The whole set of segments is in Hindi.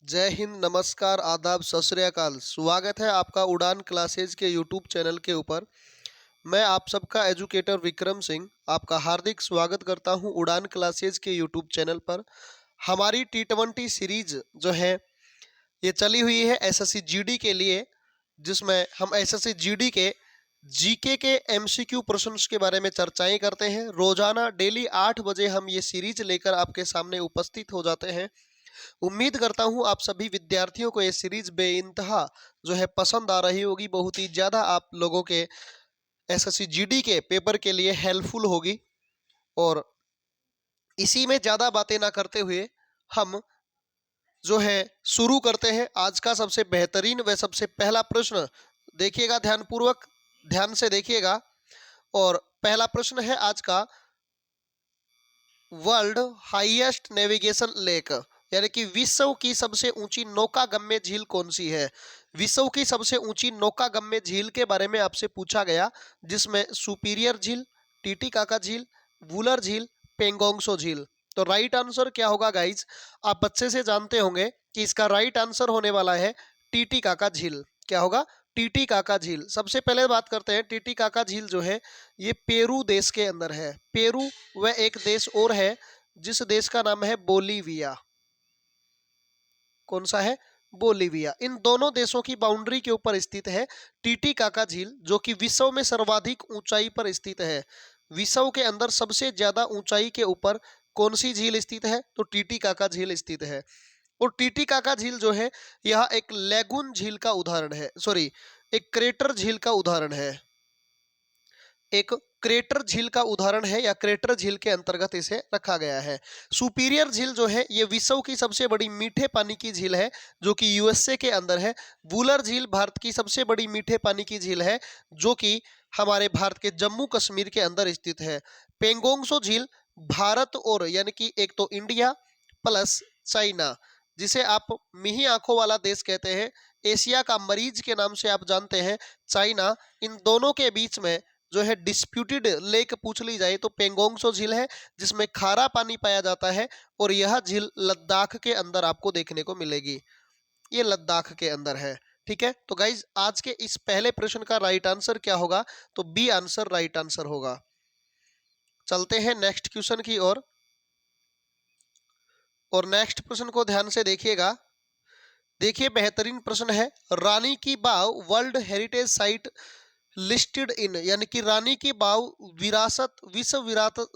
जय हिंद, नमस्कार, आदाब, सत श्री अकाल। स्वागत है आपका उड़ान क्लासेज के यूट्यूब चैनल के ऊपर। मैं आप सबका एजुकेटर विक्रम सिंह आपका हार्दिक स्वागत करता हूं उड़ान क्लासेज के यूट्यूब चैनल पर। हमारी T20 सीरीज जो है ये चली हुई है एसएससी जीडी के लिए, जिसमें हम एसएससी जीडी के जीके के एमसीक्यू प्रश्नों के बारे में चर्चाएं करते हैं। रोजाना डेली 8 बजे हम ये सीरीज लेकर आपके सामने उपस्थित हो जाते हैं। उम्मीद करता हूं आप सभी विद्यार्थियों को ये सीरीज बेइंतहा जो है पसंद आ रही होगी। बहुत ही ज़्यादा आप लोगों के एसएससी जीडी के पेपर के लिए हेल्पफुल होगी। और इसी में ज़्यादा बातें ना करते हुए हम जो है शुरू करते हैं आज का सबसे बेहतरीन व सबसे पहला प्रश्न। देखिएगा ध्यानपूर्वक, ध्यान से देखिएगा। और पहला प्रश्न है आज का, वर्ल्ड हाईएस्ट नेविगेशन लेक यानी कि विश्व की सबसे ऊंची नौकागम्य झील कौन सी है। विश्व की सबसे ऊंची नौकागम्य झील के बारे में आपसे पूछा गया, जिसमें सुपीरियर झील, टीटीकाका झील, वुलर झील, पेंगोंगसो झील। तो राइट आंसर क्या होगा गाइज? आप बच्चे से जानते होंगे कि इसका राइट आंसर होने वाला है टीटीकाका झील। क्या होगा? टीटीकाका झील। सबसे पहले बात करते हैं, टीटीकाका झील जो है ये पेरू देश के अंदर है। पेरू व एक देश और है जिस देश का नाम है बोलीविया। कौन सा है? बोलीविया। इन दोनों देशों की बाउंड्री के ऊपर स्थित है टीटीकाका झील, जो कि विश्व में सर्वाधिक ऊंचाई पर स्थित है। विश्व के अंदर सबसे ज्यादा ऊंचाई के ऊपर कौन सी झील स्थित है? तो टीटीकाका झील स्थित है। और टीटीकाका झील जो है यह एक लैगून झील का उदाहरण है, सॉरी एक क्रेटर झील का उदाहरण है। एक क्रेटर झील का उदाहरण है या क्रेटर झील के अंतर्गत इसे रखा गया है। सुपीरियर झील जो है ये विश्व की सबसे बड़ी मीठे पानी की झील है, जो कि यूएसए के अंदर है। वुलर झील भारत की सबसे बड़ी मीठे पानी की झील है, जो कि हमारे भारत के जम्मू कश्मीर के अंदर स्थित है। पेंगोंगसो झील भारत और यानी कि एक तो इंडिया प्लस चाइना, जिसे आप मिही आंखों वाला देश कहते हैं, एशिया का मरीज के नाम से आप जानते हैं चाइना, इन दोनों के बीच में जो है डिस्प्यूटेड लेक पूछ ली जाए तो पेंगोंगसो झील है, जिसमें खारा पानी पाया जाता है। और यह झील लद्दाख के अंदर आपको देखने को मिलेगी। ये लद्दाख के अंदर है। ठीक है, तो गाइज आज के इस पहले प्रश्न का राइट आंसर क्या होगा? तो बी आंसर राइट आंसर होगा। चलते हैं नेक्स्ट क्वेश्चन की ओर। और नेक्स्ट प्रश्न को ध्यान से देखिएगा। देखिए बेहतरीन प्रश्न है, रानी की बाव world heritage site listed in, यानी कि रानी की बाव विरासत विश्व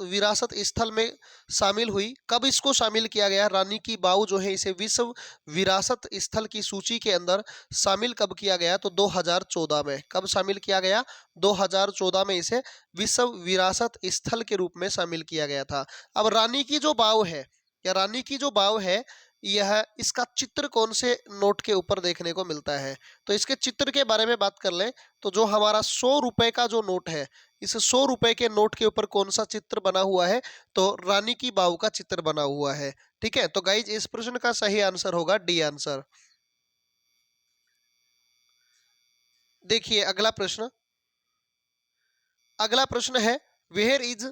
विरासत स्थल में शामिल हुई। कब इसको शामिल किया गया? रानी की बाव जो है इसे विश्व विरासत स्थल की सूची के अंदर शामिल कब किया गया? तो 2014 में। कब शामिल किया गया? 2014 में इसे विश्व विरासत स्थल के रूप में शामिल किया गया था। अब रानी की जो बाव है या रानी की जो बाव है, यह इसका चित्र कौन से नोट के ऊपर देखने को मिलता है? तो इसके चित्र के बारे में बात कर लें तो जो हमारा 100 रुपए का जो नोट है, इस 100 रुपए के नोट के ऊपर कौन सा चित्र बना हुआ है? तो रानी की बाव का चित्र बना हुआ है। ठीक है, तो गाइज इस प्रश्न का सही आंसर होगा डी आंसर। देखिए अगला प्रश्न। अगला प्रश्न है, where is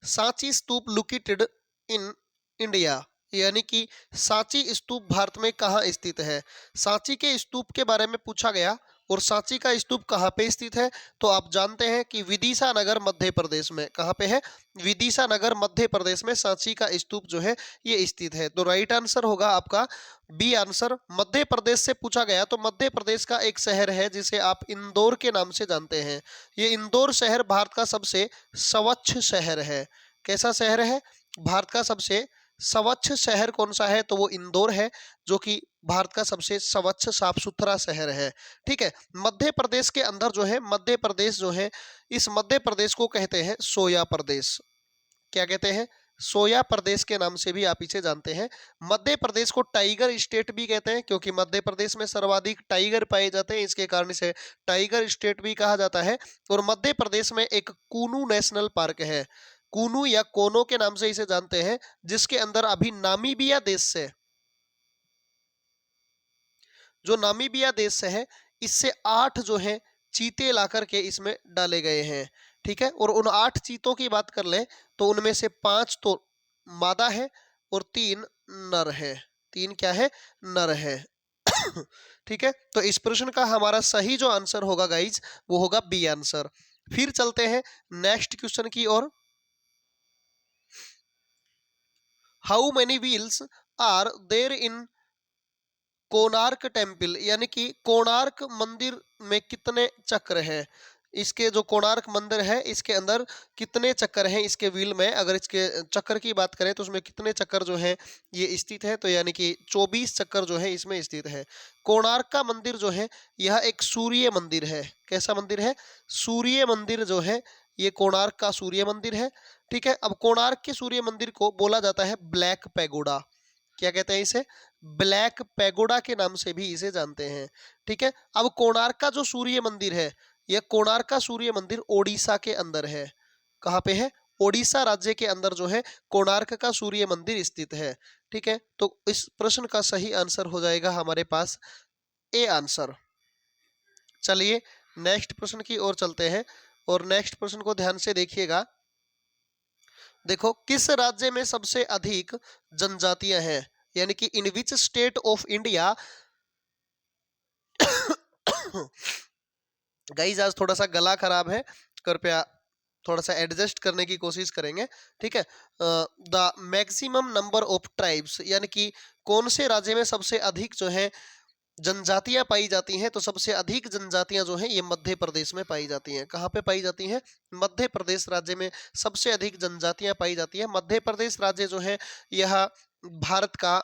Sanchi stupa located in India, यानी कि सांची स्तूप भारत में कहाँ स्थित है? सांची के स्तूप के बारे में पूछा गया। और सांची का स्तूप कहाँ पे स्थित है? तो आप जानते हैं कि विदिशा नगर मध्य प्रदेश में। कहाँ पे है? विदिशा नगर मध्य प्रदेश में सांची का स्तूप जो है ये स्थित है। तो राइट आंसर होगा आपका बी आंसर। मध्य प्रदेश से पूछा गया तो मध्य प्रदेश का एक शहर है जिसे आप इंदौर के नाम से जानते हैं। ये इंदौर शहर भारत का सबसे स्वच्छ शहर है। कैसा शहर है? भारत का सबसे स्वच्छ शहर कौन सा है? तो वो इंदौर है, जो कि भारत का सबसे स्वच्छ साफ सुथरा शहर है। ठीक है, मध्य प्रदेश के अंदर जो है, मध्य प्रदेश जो है, इस मध्य प्रदेश को कहते हैं सोया प्रदेश। क्या कहते हैं? सोया प्रदेश के नाम से भी आप इसे जानते हैं। मध्य प्रदेश को टाइगर स्टेट भी कहते हैं, क्योंकि मध्य प्रदेश में सर्वाधिक टाइगर पाए जाते हैं, इसके कारण इसे टाइगर स्टेट भी कहा जाता है। और मध्य प्रदेश में एक कूनू नेशनल पार्क है, कूनू या कोनो के नाम से इसे जानते हैं, जिसके अंदर अभी नामीबिया देश से, जो नामीबिया देश से है, इससे 8 जो है चीते ला करके इसमें डाले गए हैं। ठीक है, और उन 8 चीतों की बात कर लें तो उनमें से 5 तो मादा है और 3 नर है। 3 क्या है, नर है। ठीक है, तो इस प्रश्न का हमारा सही जो आंसर होगा गाइज वो होगा बी आंसर। फिर चलते हैं नेक्स्ट क्वेश्चन की ओर। How many wheels are there in Konark temple, यानी कि कोणार्क मंदिर में कितने चक्र हैं। इसके जो कोणार्क मंदिर है इसके अंदर कितने चक्कर हैं इसके व्हील में, अगर इसके चक्कर की बात करें तो उसमें कितने चक्कर जो है ये स्थित है, तो यानी कि 24 चक्कर जो है इसमें स्थित है। कोणार्क का मंदिर जो है यह एक सूर्य मंदिर है। कैसा मंदिर है, सूर्य मंदिर जो है ये कोणार्क का सूर्य मंदिर है। ठीक है, अब कोणार्क के सूर्य मंदिर को बोला जाता है ब्लैक पैगोडा। क्या कहते हैं इसे, ब्लैक पैगोडा के नाम से भी इसे जानते हैं। ठीक है, अब कोणार्क का जो सूर्य मंदिर है यह कोणार्क का सूर्य मंदिर ओडिशा के अंदर है। कहाँ पे है, ओडिशा राज्य के अंदर जो है कोणार्क का सूर्य मंदिर स्थित है। ठीक है, तो इस प्रश्न का सही आंसर हो जाएगा हमारे पास ए आंसर। चलिए नेक्स्ट प्रश्न की ओर चलते हैं और नेक्स्ट प्रश्न को ध्यान से देखिएगा। देखो, किस राज्य में सबसे अधिक जनजातियां हैं, यानी कि in which state of India. Guys आज थोड़ा सा गला खराब है, कृपया थोड़ा सा एडजस्ट करने की कोशिश करेंगे। ठीक है, the maximum number of tribes, यानी कि कौन से राज्य में सबसे अधिक जो है जनजातियां पाई जाती हैं, तो सबसे अधिक जनजातियां जो हैं ये मध्य प्रदेश में पाई जाती हैं। कहाँ पे पाई जाती हैं, मध्य प्रदेश राज्य में सबसे अधिक जनजातियां पाई जाती हैं। मध्य प्रदेश राज्य जो है यह भारत का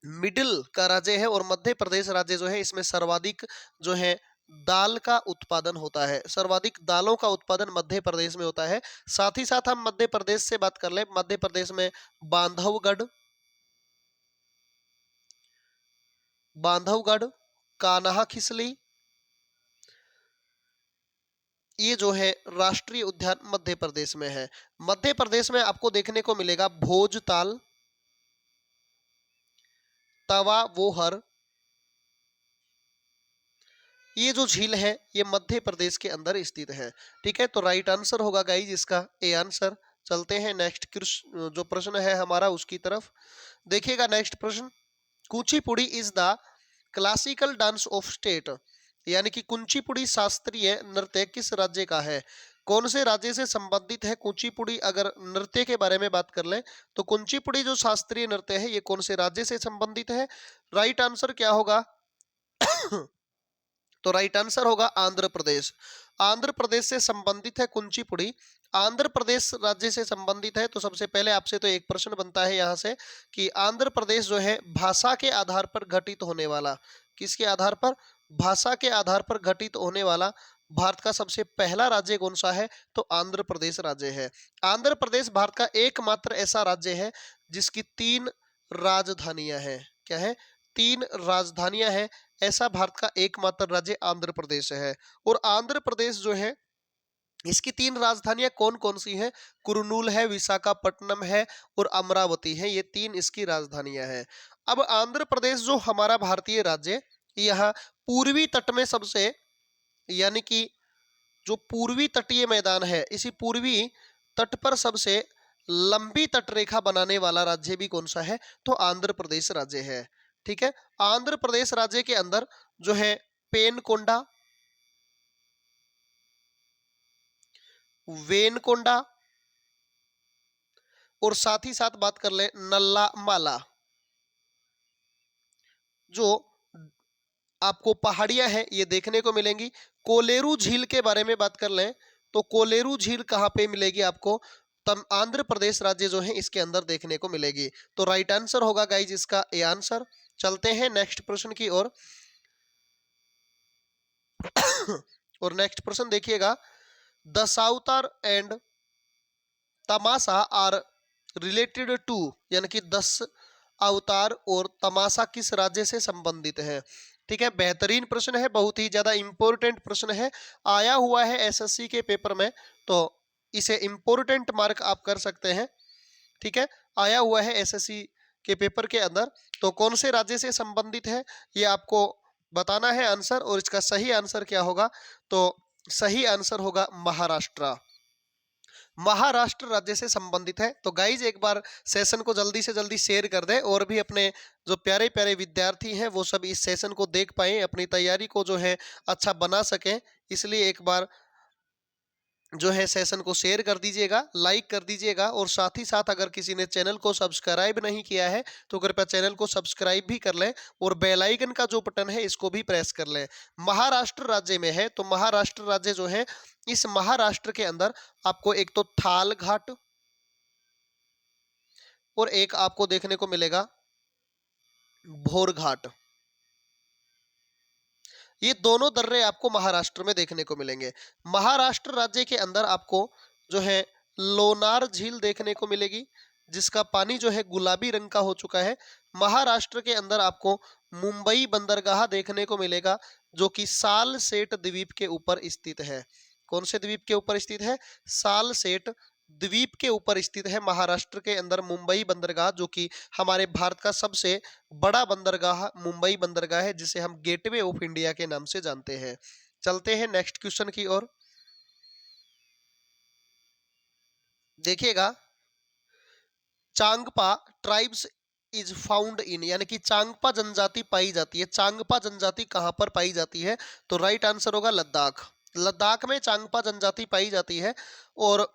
मिडिल का राज्य है और मध्य प्रदेश राज्य जो है इसमें सर्वाधिक जो है दाल का उत्पादन होता है। सर्वाधिक दालों का उत्पादन मध्य प्रदेश में होता है। साथ ही साथ हम मध्य प्रदेश से बात कर ले, मध्य प्रदेश में बांधवगढ़, कान्हा खिसली, ये जो है राष्ट्रीय उद्यान मध्य प्रदेश में है। मध्य प्रदेश में आपको देखने को मिलेगा भोजताल, तवा वोहर, ये जो झील है ये मध्य प्रदेश के अंदर स्थित है। ठीक है, तो राइट आंसर होगा गाइज इसका ए आंसर। चलते हैं नेक्स्ट जो प्रश्न है हमारा उसकी तरफ। देखिएगा नेक्स्ट प्रश्न, Kuchipudi is the classical dance of state, यानी कि कुचिपुड़ी शास्त्रीय नृत्य किस राज्य का है। कौन से राज्य से संबंधित है कुचिपुड़ी, अगर नृत्य के बारे में बात कर लें तो कुचिपुड़ी जो शास्त्रीय नृत्य है ये कौन से राज्य से संबंधित है। राइट आंसर क्या होगा तो राइट आंसर होगा आंध्र प्रदेश। आंध्र प्रदेश से संबंधित है कुचिपुड़ी, आंध्र प्रदेश राज्य से संबंधित है। तो सबसे पहले आपसे तो एक प्रश्न बनता है यहाँ से कि आंध्र प्रदेश जो है भाषा के आधार पर घटित होने वाला, किसके आधार पर, भाषा के आधार पर घटित होने वाला भारत का सबसे पहला राज्य कौन सा है, तो आंध्र प्रदेश राज्य है। आंध्र प्रदेश भारत का एकमात्र ऐसा राज्य है जिसकी 3 राजधानियां हैं। क्या है, 3 राजधानियां हैं। ऐसा भारत का एकमात्र राज्य आंध्र प्रदेश है। और आंध्र प्रदेश जो है इसकी 3 राजधानियां कौन कौन सी हैं, कुरनूल है, विशाखापट्टनम है और अमरावती है, ये 3 इसकी राजधानियां हैं। अब आंध्र प्रदेश जो हमारा भारतीय राज्य यह पूर्वी तट में सबसे, यानी कि जो पूर्वी तटीय मैदान है इसी पूर्वी तट पर सबसे लंबी तटरेखा बनाने वाला राज्य भी कौन सा है, तो आंध्र प्रदेश राज्य है। ठीक है, आंध्र प्रदेश राज्य के अंदर जो है पेनकोंडा, वेनकोंडा और साथ ही साथ बात कर ले नल्ला माला, जो आपको पहाड़ियां हैं ये देखने को मिलेंगी। कोलेरू झील के बारे में बात कर लें तो कोलेरू झील कहाँ पे मिलेगी आपको, तम आंध्र प्रदेश राज्य जो है इसके अंदर देखने को मिलेगी। तो राइट आंसर होगा गाइज इसका ए आंसर। चलते हैं नेक्स्ट प्रश्न की ओर और नेक्स्ट प्रश्न देखिएगा, Dashavatar and Tamasha are related to, यानी कि 10 अवतार और तमाशा किस राज्य से संबंधित है। ठीक है, बेहतरीन प्रश्न है, बहुत ही ज्यादा इंपॉर्टेंट प्रश्न है, आया हुआ है एसएससी के पेपर में, तो इसे इंपॉर्टेंट मार्क आप कर सकते हैं। ठीक है, आया हुआ है एसएससी के पेपर के अंदर, तो कौन से राज्य से संबंधित है ये आपको बताना है आंसर, और इसका सही आंसर क्या होगा, तो सही आंसर होगा महाराष्ट्र। महाराष्ट्र राज्य से संबंधित है। तो गाइज एक बार सेशन को जल्दी से जल्दी शेयर कर दें और भी अपने जो प्यारे प्यारे विद्यार्थी हैं वो सब इस सेशन को देख पाएं, अपनी तैयारी को जो है अच्छा बना सकें। इसलिए एक बार जो है सेशन को शेयर कर दीजिएगा, लाइक कर दीजिएगा और साथ ही साथ अगर किसी ने चैनल को सब्सक्राइब नहीं किया है तो कृपया चैनल को सब्सक्राइब भी कर लें और बेल आइकन का जो बटन है इसको भी प्रेस कर लें। महाराष्ट्र राज्य में है, तो महाराष्ट्र राज्य जो है, इस महाराष्ट्र के अंदर आपको एक तो थाल घाट और एक आपको देखने को मिलेगा भोर घाट। ये दोनों दर्रे आपको महाराष्ट्र में देखने को मिलेंगे। महाराष्ट्र राज्य के अंदर आपको जो है लोनार झील देखने को मिलेगी, जिसका पानी जो है गुलाबी रंग का हो चुका है। महाराष्ट्र के अंदर आपको मुंबई बंदरगाह देखने को मिलेगा, जो कि सालसेट द्वीप के ऊपर स्थित है। कौन से द्वीप के ऊपर स्थित है? सालसेट द्वीप के ऊपर स्थित है महाराष्ट्र के अंदर मुंबई बंदरगाह, जो कि हमारे भारत का सबसे बड़ा बंदरगाह मुंबई बंदरगाह है, जिसे हम गेटवे ऑफ इंडिया के नाम से जानते हैं। चलते हैं नेक्स्ट क्वेश्चन की ओर। देखिएगा, Changpa tribes is found in, यानी कि चांगपा जनजाति पाई जाती है। चांगपा जनजाति कहां पर पाई जाती है? तो राइट आंसर होगा लद्दाख। लद्दाख में चांगपा जनजाति पाई जाती है और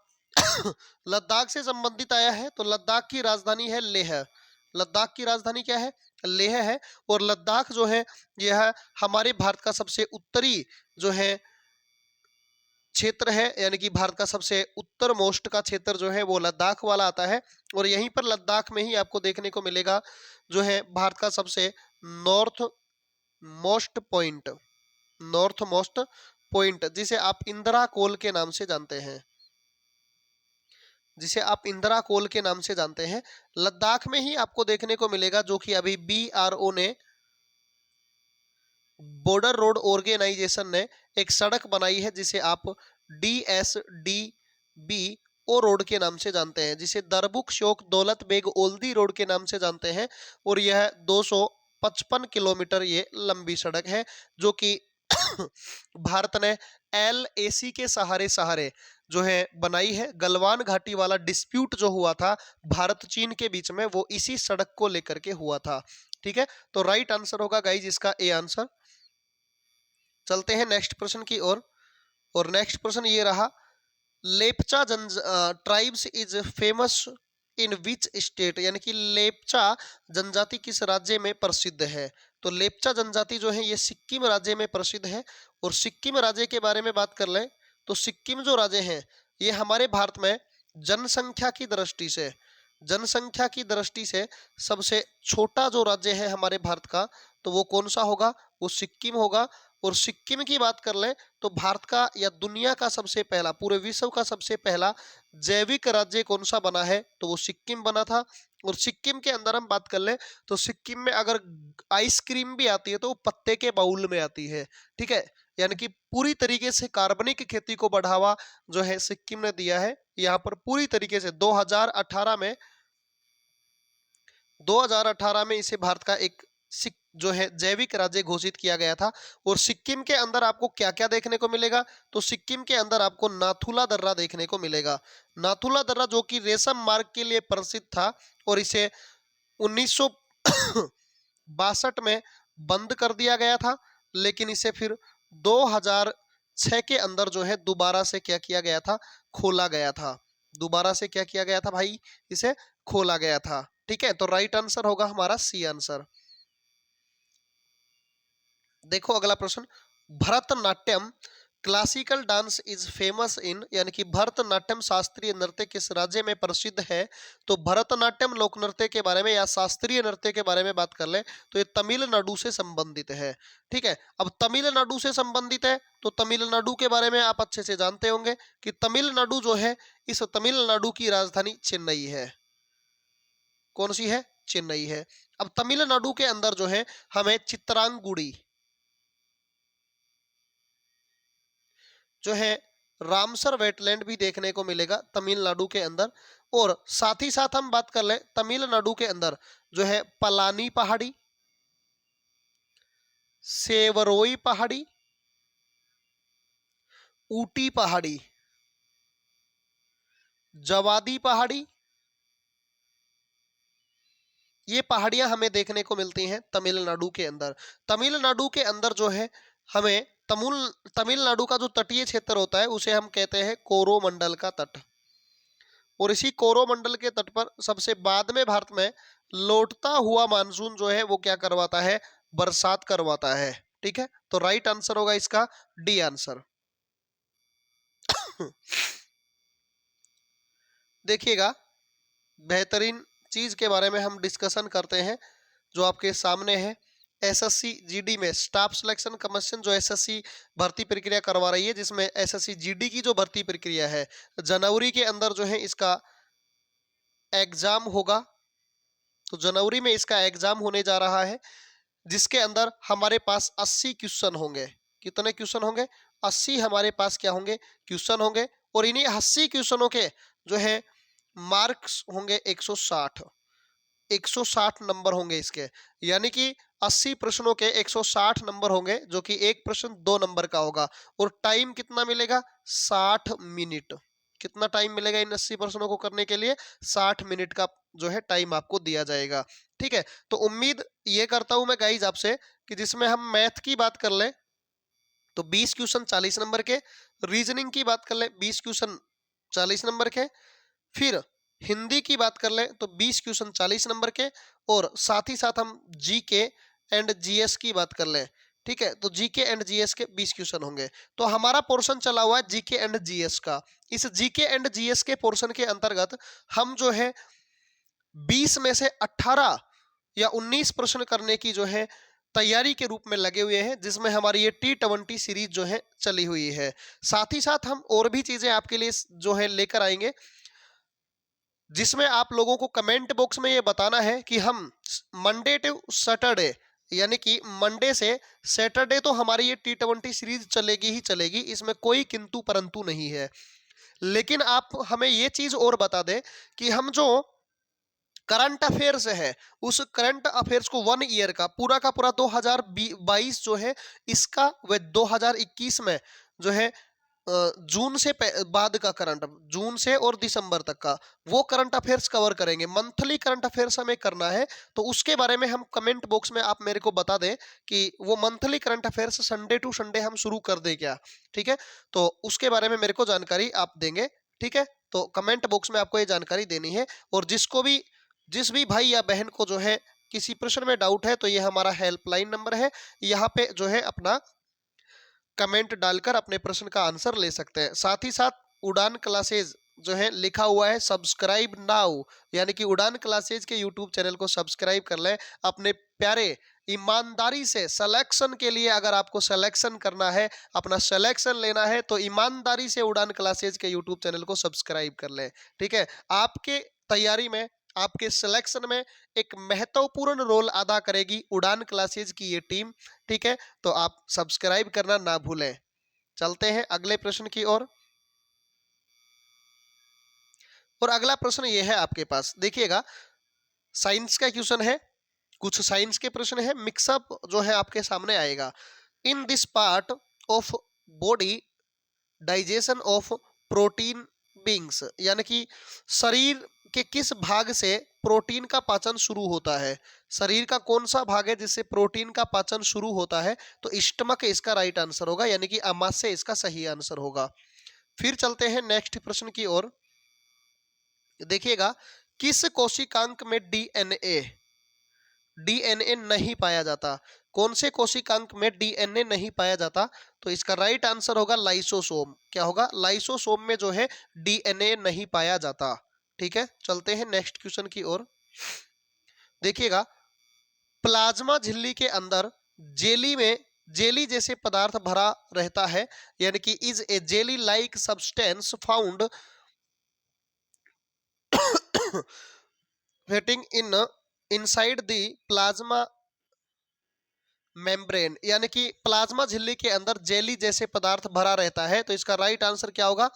लद्दाख से संबंधित आया है तो लद्दाख की राजधानी है लेह। लद्दाख की राजधानी क्या है? लेह है। और लद्दाख जो है यह हमारे भारत का सबसे उत्तरी जो है क्षेत्र है, यानी कि भारत का सबसे उत्तर मोस्ट का क्षेत्र जो है वो लद्दाख वाला आता है। और यहीं पर लद्दाख में ही आपको देखने को मिलेगा जो है भारत का सबसे north most point, north most point, जिसे आप इंदिरा कोल के नाम से जानते हैं, जिसे आप इंदिरा कोल के नाम से जानते हैं। लद्दाख में ही आपको देखने को मिलेगा, जो कि अभी BRO ने, बॉर्डर रोड ऑर्गेनाइजेशन ने एक सड़क बनाई है, जिसे आप DSDBO रोड के नाम से जानते हैं, जिसे दरबुक शोक दौलत बेग ओल्दी रोड के नाम से जानते हैं। और यह 255 किलोमीटर ये लंबी सड़क है, जो कि भारत ने LAC के सहारे सहारे जो है बनाई है। गलवान घाटी वाला डिस्प्यूट जो हुआ था भारत चीन के बीच में, वो इसी सड़क को लेकर के हुआ था। ठीक है, तो राइट आंसर होगा गाइज इसका ए आंसर। चलते हैं नेक्स्ट प्रश्न की ओर। और नेक्स्ट प्रश्न ये रहा, Lepcha tribes is famous in which state, यानी कि लेपचा जनजाति किस राज्य में प्रसिद्ध है? तो लेपचा जनजाति जो है ये सिक्किम राज्य में प्रसिद्ध है। और सिक्किम राज्य के बारे में बात कर लें तो सिक्किम जो राज्य है ये हमारे भारत में जनसंख्या की दृष्टि से, जनसंख्या की दृष्टि से सबसे छोटा जो राज्य है हमारे भारत का, तो वो कौन सा होगा? वो सिक्किम होगा। और सिक्किम की बात कर लें तो भारत का या दुनिया का सबसे पहला, पूरे विश्व का सबसे पहला जैविक राज्य कौन सा बना है? तो वो सिक्किम बना था। और सिक्किम के अंदर हम बात कर लें तो सिक्किम में अगर आइसक्रीम भी आती है तो वो पत्ते के बाउल में आती है। ठीक है, यानी कि पूरी तरीके से कार्बनिक खेती को बढ़ावा जो है सिक्किम ने दिया है। यहाँ पर पूरी तरीके से 2018 में इसे भारत का एक जो है जैविक राज्य घोषित किया गया था। और सिक्किम के अंदर आपको क्या क्या देखने को मिलेगा? तो सिक्किम के अंदर आपको नाथुला दर्रा देखने को मिलेगा। नाथुला दर्रा जो कि रेशम मार्ग के लिए प्रसिद्ध था और इसे 1962 में बंद कर दिया गया था, लेकिन इसे फिर 2006 के अंदर जो है दोबारा से क्या किया गया था? खोला गया था। दोबारा से क्या किया गया था भाई? इसे खोला गया था। ठीक है, तो राइट आंसर होगा हमारा सी आंसर। देखो अगला प्रश्न, Bharatanatyam classical dance is famous in, यानी कि भरतनाट्यम शास्त्रीय नृत्य किस राज्य में प्रसिद्ध है? तो भरतनाट्यम लोक नृत्य के बारे में या शास्त्रीय नृत्य के बारे में बात कर ले तो ये तमिलनाडु से संबंधित है। ठीक है, अब तमिलनाडु से संबंधित है तो तमिलनाडु के बारे में आप अच्छे से जानते होंगे कि तमिलनाडु जो है, इस तमिलनाडु की राजधानी चेन्नई है। कौन सी है? चेन्नई है। अब तमिलनाडु के अंदर जो है हमें चित्रांगुड़ी जो है रामसर वेटलैंड भी देखने को मिलेगा तमिलनाडु के अंदर। और साथ ही साथ हम बात कर लें तमिलनाडु के अंदर जो है पलानी पहाड़ी, सेवरोई पहाड़ी, ऊटी पहाड़ी, जवादी पहाड़ी, ये पहाड़ियां हमें देखने को मिलती हैं तमिलनाडु के अंदर। तमिलनाडु के अंदर जो है हमें तमिलनाडु का जो तटीय क्षेत्र होता है उसे हम कहते हैं कोरोमंडल का तट। और इसी कोरोमंडल के तट पर सबसे बाद में भारत में लौटता हुआ मानसून जो है वो क्या करवाता है, बरसात करवाता है। ठीक है, तो राइट आंसर होगा इसका डी आंसर। देखिएगा, बेहतरीन चीज के बारे में हम डिस्कशन करते हैं जो आपके सामने है। एसएससी जीडी में स्टाफ सिलेक्शन कमीशन जो एसएससी भर्ती प्रक्रिया करवा रही है, जिसमें एसएससी जीडी की जो भर्ती प्रक्रिया है जनवरी के अंदर जो है इसका एग्जाम होगा। तो जनवरी में इसका एग्जाम होने जा रहा है, जिसके अंदर हमारे पास 80 क्वेश्चन होंगे। कितने क्वेश्चन होंगे? 80 हमारे पास क्या होंगे, क्वेश्चन होंगे। और इन्हीं 80 क्वेश्चनों के जो है मार्क्स होंगे 160 नंबर होंगे इसके। यानी कि 80 प्रश्नों के 160 नंबर होंगे, जो कि एक प्रश्न 2 नंबर का होगा। और टाइम कितना मिलेगा? 60 मिनट। कितना टाइम मिलेगा इन 80 प्रश्नों को करने के लिए? 60 मिनट का जो है टाइम आपको दिया जाएगा। ठीक है, तो उम्मीद ये करता हूं मैं गाइज आपसे कि जिसमें हम मैथ की बात कर ले तो 20 क्वेश्चन 40 नंबर के, रीजनिंग की बात कर ले 20 क्वेश्चन 40 नंबर के, फिर हिंदी की बात कर ले तो 20 क्वेश्चन 40 नंबर के, और साथ ही साथ हम जीके एंड जीएस की बात कर ले। ठीक है, तो जीके एंड जीएस के 20 क्वेश्चन होंगे। तो हमारा पोर्शन चला हुआ है जीके एंड जीएस का। इस जीके एंड जीएस के पोर्शन के अंतर्गत हम जो है 20 में से 18 या 19 प्रश्न करने की जो है तैयारी के रूप में लगे हुए हैं, जिसमें हमारी ये T20 सीरीज जो है चली हुई है। साथ ही साथ हम और भी चीजें आपके लिए जो है लेकर आएंगे, जिसमें आप लोगों को कमेंट बॉक्स में ये बताना है कि हम मंडे टू सैटरडे, यानी कि मंडे से सैटरडे तो हमारी ये T20 सीरीज चलेगी ही चलेगी, इसमें कोई किंतु परंतु नहीं है। लेकिन आप हमें ये चीज और बता दें कि हम जो करंट अफेयर्स है उस करंट अफेयर्स को 1 ईयर का पूरा 2022 जो है इसका, व 2021 में जो है जून से बाद का करंट, जून से और दिसंबर तक का वो करंट अफेयर्स कवर करेंगे। मंथली करंट अफेयर्स हमें करना है, तो उसके बारे में हम कमेंट बॉक्स में आप मेरे को बता दें कि वो monthly current affairs Sunday to Sunday हम शुरू कर दें क्या। ठीक है, तो उसके बारे में मेरे को जानकारी आप देंगे। ठीक है, तो कमेंट बॉक्स में आपको ये जानकारी देनी है। और जिस भी भाई या बहन को जो है किसी प्रश्न में डाउट है तो ये हमारा हेल्पलाइन नंबर है, यहाँ पे जो है अपना कमेंट डालकर अपने प्रश्न का आंसर ले सकते हैं। साथ ही साथ उड़ान क्लासेज जो है लिखा हुआ है सब्सक्राइब नाउ, यानी कि उड़ान क्लासेज के यूट्यूब चैनल को सब्सक्राइब कर लें अपने प्यारे। ईमानदारी से सिलेक्शन के लिए, अगर आपको सिलेक्शन करना है, अपना सिलेक्शन लेना है, तो ईमानदारी से उड़ान क्लासेज के यूट्यूब चैनल को सब्सक्राइब कर लें। ठीक है, आपके तैयारी में, आपके सिलेक्शन में एक महत्वपूर्ण रोल अदा करेगी उड़ान क्लासेज की ये टीम। ठीक है, तो आप सब्सक्राइब करना ना भूलें। चलते हैं अगले प्रश्न की ओर। और अगला प्रश्न ये है आपके पास, देखिएगा साइंस का क्वेश्चन है, कुछ साइंस के प्रश्न है, मिक्सअप जो है आपके सामने आएगा। In this part of body digestion of protein beings, यानी कि शरीर के किस भाग से प्रोटीन का पाचन शुरू होता है। शरीर का कौन सा भाग है जिससे प्रोटीन का पाचन शुरू होता है? तो स्टमक इसका राइट आंसर होगा, यानी कि आमाशय इसका सही आंसर होगा। फिर चलते हैं नेक्स्ट प्रश्न की ओर। देखिएगा, किस कोशिकांक में डीएनए नहीं पाया जाता? कौन से कोशिकांक में डीएनए नहीं पाया जाता? तो इसका राइट आंसर होगा लाइसोसोम। क्या होगा? लाइसोसोम में जो है डीएनए नहीं पाया जाता। ठीक है, चलते हैं नेक्स्ट क्वेश्चन की ओर। देखिएगा, प्लाज्मा झिल्ली के अंदर जेली जैसे पदार्थ भरा रहता है, यानी कि is a jelly like substance found फेटिंग इनसाइड द प्लाज्मा मेम्ब्रेन, यानी कि प्लाज्मा झिल्ली के अंदर जेली जैसे पदार्थ भरा रहता है। तो इसका राइट आंसर क्या होगा?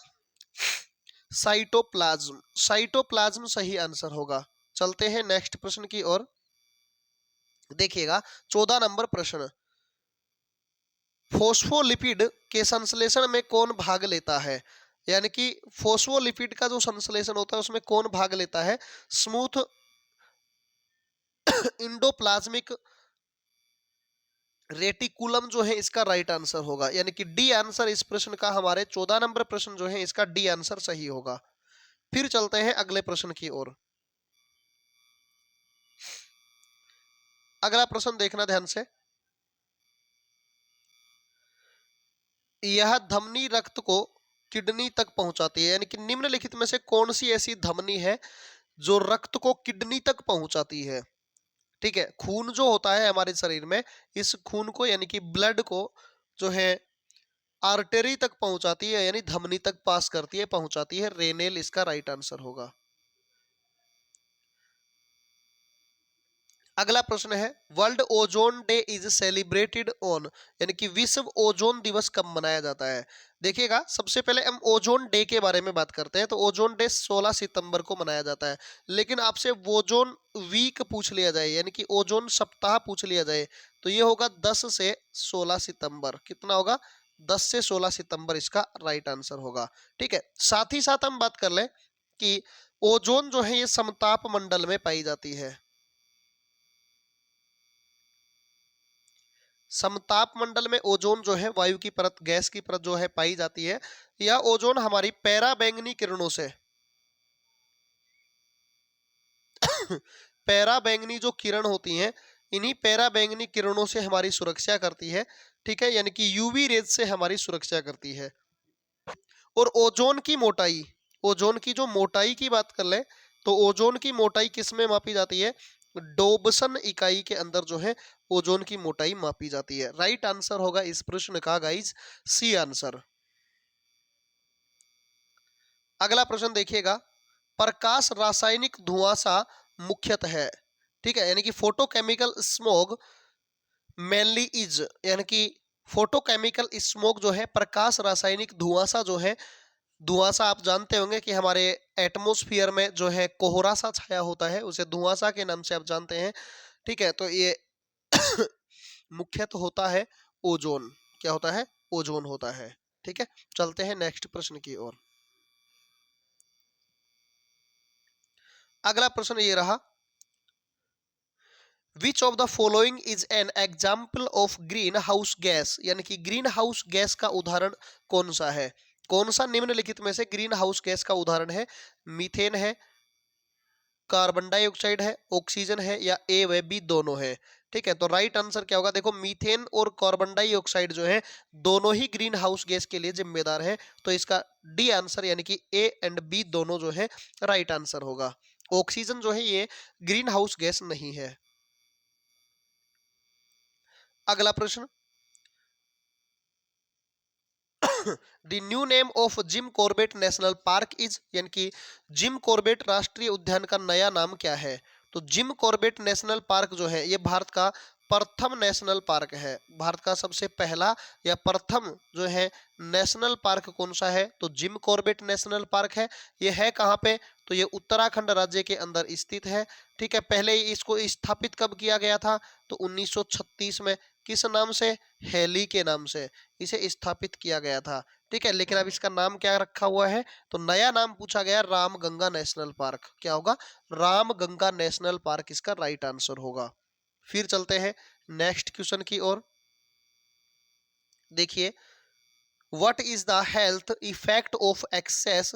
साइटोप्लाज्म। साइटोप्लाज्म सही आंसर होगा। चलते हैं नेक्स्ट प्रश्न की ओर। देखिएगा 14 नंबर प्रश्न, फोस्फोलिपिड के संश्लेषण में कौन भाग लेता है? यानी कि फोस्फोलिपिड का जो संश्लेषण होता है उसमें कौन भाग लेता है? स्मूथ इंडोप्लाज्मिक रेटिकुलम जो है इसका राइट आंसर होगा, यानी कि डी आंसर इस प्रश्न का, हमारे 14 नंबर प्रश्न जो है इसका डी आंसर सही होगा। फिर चलते हैं अगले प्रश्न की ओर। अगला प्रश्न देखना ध्यान से। यह धमनी रक्त को किडनी तक पहुंचाती है, यानी कि निम्नलिखित में से कौन सी ऐसी धमनी है जो रक्त को किडनी तक पहुंचाती है? ठीक है, खून जो होता है हमारे शरीर में, इस खून को यानी कि ब्लड को जो है आर्टरी तक पहुंचाती है, यानी धमनी तक पास करती है, पहुंचाती है। रेनेल इसका राइट आंसर होगा। अगला प्रश्न है, world ozone day is celebrated on, यानी कि विश्व ओजोन दिवस कब मनाया जाता है? देखिएगा, सबसे पहले हम ओजोन डे के बारे में बात करते हैं। तो ओजोन डे 16 सितंबर को मनाया जाता है। लेकिन आपसे ओजोन वीक पूछ लिया जाए, यानी कि ओजोन सप्ताह पूछ लिया जाए, तो ये होगा 10 से 16 सितंबर। कितना होगा? 10 से 16 सितंबर इसका राइट आंसर होगा। ठीक है, साथ ही साथ हम बात कर लें कि ओजोन जो है ये समताप मंडल में पाई जाती है। समताप मंडल में ओजोन जो है वायु की परत, गैस की परत जो है पाई जाती है। यह ओजोन हमारी पैराबैंगनी किरणों से पैराबैंगनी जो किरण होती हैं, इन्हीं पैराबैंगनी किरणों से हमारी सुरक्षा करती है। ठीक है, यानी कि यूवी रेज से हमारी सुरक्षा करती है। और ओजोन की मोटाई, ओजोन की जो मोटाई की बात कर ले, तो ओजोन की मोटाई किस में मापी जाती है? डोबसन इकाई के अंदर जो है ओजोन की मोटाई मापी जाती है। राइट आंसर होगा इस प्रश्न का गाइज सी आंसर। अगला प्रश्न देखिएगा, प्रकाश रासायनिक धुआंसा मुख्यतः है। ठीक है, यानी कि फोटोकेमिकल स्मोग मेनली इज, यानी कि फोटोकेमिकल स्मोक जो है, प्रकाश रासायनिक धुआंसा जो है, धुआंसा आप जानते होंगे कि हमारे एटमॉस्फेयर में जो है कोहरा सा छाया होता है, उसे धुआंसा के नाम से आप जानते हैं। ठीक है, तो ये मुख्यतः होता है ओजोन। क्या होता है? ओजोन होता है। ठीक है, चलते हैं नेक्स्ट प्रश्न की ओर। अगला प्रश्न ये रहा, which of the following is an example of green house gas, यानी कि ग्रीन हाउस गैस का उदाहरण कौन सा है? कौन सा निम्नलिखित में से ग्रीन हाउस गैस का उदाहरण है? मीथेन है, कार्बन डाइऑक्साइड है, ऑक्सीजन है, या ए व बी दोनों है? ठीक है, तो राइट आंसर क्या होगा? देखो, मीथेन और कार्बन डाइऑक्साइड जो है दोनों ही ग्रीन हाउस गैस के लिए जिम्मेदार है। तो इसका डी आंसर यानी कि ए एंड बी दोनों जो है राइट आंसर होगा। ऑक्सीजन जो है ये ग्रीन हाउस गैस नहीं है। अगला प्रश्न, the new name of Jim Corbett national park is, यानी कि जिम कॉर्बेट राष्ट्रीय उद्यान का नया नाम क्या है? तो जिम कॉर्बेट नेशनल पार्क जो है ये भारत का प्रथम नेशनल पार्क है। भारत का सबसे पहला या प्रथम जो है नेशनल पार्क कौन सा है? तो जिम कॉर्बेट नेशनल पार्क है। ये है कहाँ पे? तो ये उत्तराखंड राज्य के अंदर स्थित है। ठीक है, पहले इसको स्थापित कब किया गया था? तो 1936 में। किस नाम से? हेली के नाम से इसे स्थापित किया गया था। ठीक है, लेकिन अब इसका नाम क्या रखा हुआ है? तो नया नाम पूछा गया, रामगंगा नेशनल पार्क। क्या होगा? रामगंगा नेशनल पार्क इसका राइट आंसर होगा। फिर चलते हैं नेक्स्ट क्वेश्चन की ओर। देखिए, what is the health effect of excess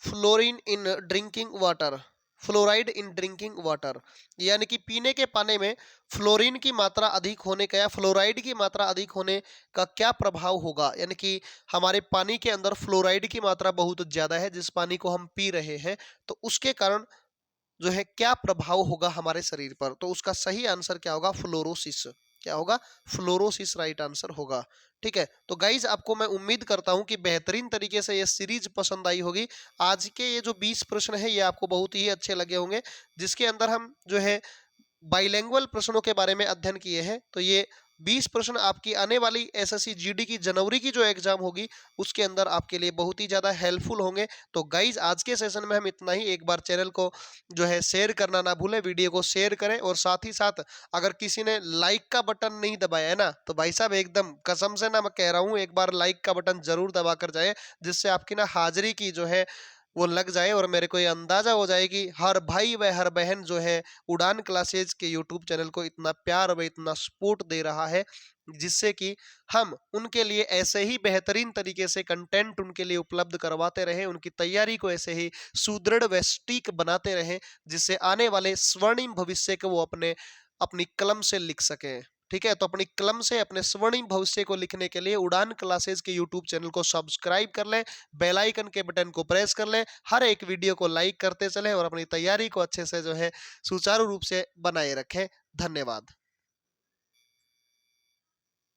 fluorine in drinking water, fluoride in drinking water, यानी कि पीने के पानी में फ्लोरीन की मात्रा अधिक होने का या फ्लोराइड की मात्रा अधिक होने का क्या प्रभाव होगा? यानी कि हमारे पानी के अंदर फ्लोराइड की मात्रा बहुत ज्यादा है, जिस पानी को हम पी रहे हैं, तो उसके कारण जो है क्या प्रभाव होगा हमारे शरीर पर? तो उसका सही आंसर क्या होगा? फ्लोरोसिस। क्या होगा? फ्लोरोसिस राइट आंसर होगा। ठीक है, तो गाइज आपको मैं उम्मीद करता हूं कि बेहतरीन तरीके से ये सीरीज पसंद आई होगी। आज के ये जो 20 प्रश्न है ये आपको बहुत ही अच्छे लगे होंगे, जिसके अंदर हम जो है बाइलैंग्वेज प्रश्नों के बारे में अध्ययन किए हैं। तो ये 20 प्रश्न आपकी आने वाली एसएससी जीडी की जनवरी की जो एग्जाम होगी उसके अंदर आपके लिए बहुत ही ज़्यादा हेल्पफुल होंगे। तो गाइज आज के सेशन में हम इतना ही। एक बार चैनल को जो है शेयर करना ना भूलें, वीडियो को शेयर करें और साथ ही साथ अगर किसी ने लाइक का बटन नहीं दबाया है ना, तो भाई साहब एकदम कसम से ना मैं कह रहा हूँ, एक बार लाइक का बटन जरूर दबा कर जाए, जिससे आपकी ना हाजिरी की जो है वो लग जाए और मेरे को ये अंदाजा हो जाए कि हर भाई व हर बहन जो है उड़ान क्लासेज के यूट्यूब चैनल को इतना प्यार व इतना सपोर्ट दे रहा है, जिससे कि हम उनके लिए ऐसे ही बेहतरीन तरीके से कंटेंट उनके लिए उपलब्ध करवाते रहें, उनकी तैयारी को ऐसे ही सुदृढ़ व सटीक बनाते रहें, जिससे आने वाले स्वर्णिम भविष्य को वो अपनी कलम से लिख सकें। ठीक है, तो अपनी कलम से अपने स्वर्णिम भविष्य को लिखने के लिए उड़ान क्लासेज के यूट्यूब चैनल को सब्सक्राइब कर लें, बेल आइकन के बटन को प्रेस कर लें, हर एक वीडियो को लाइक करते चलें और अपनी तैयारी को अच्छे से जो है सुचारू रूप से बनाए रखें। धन्यवाद।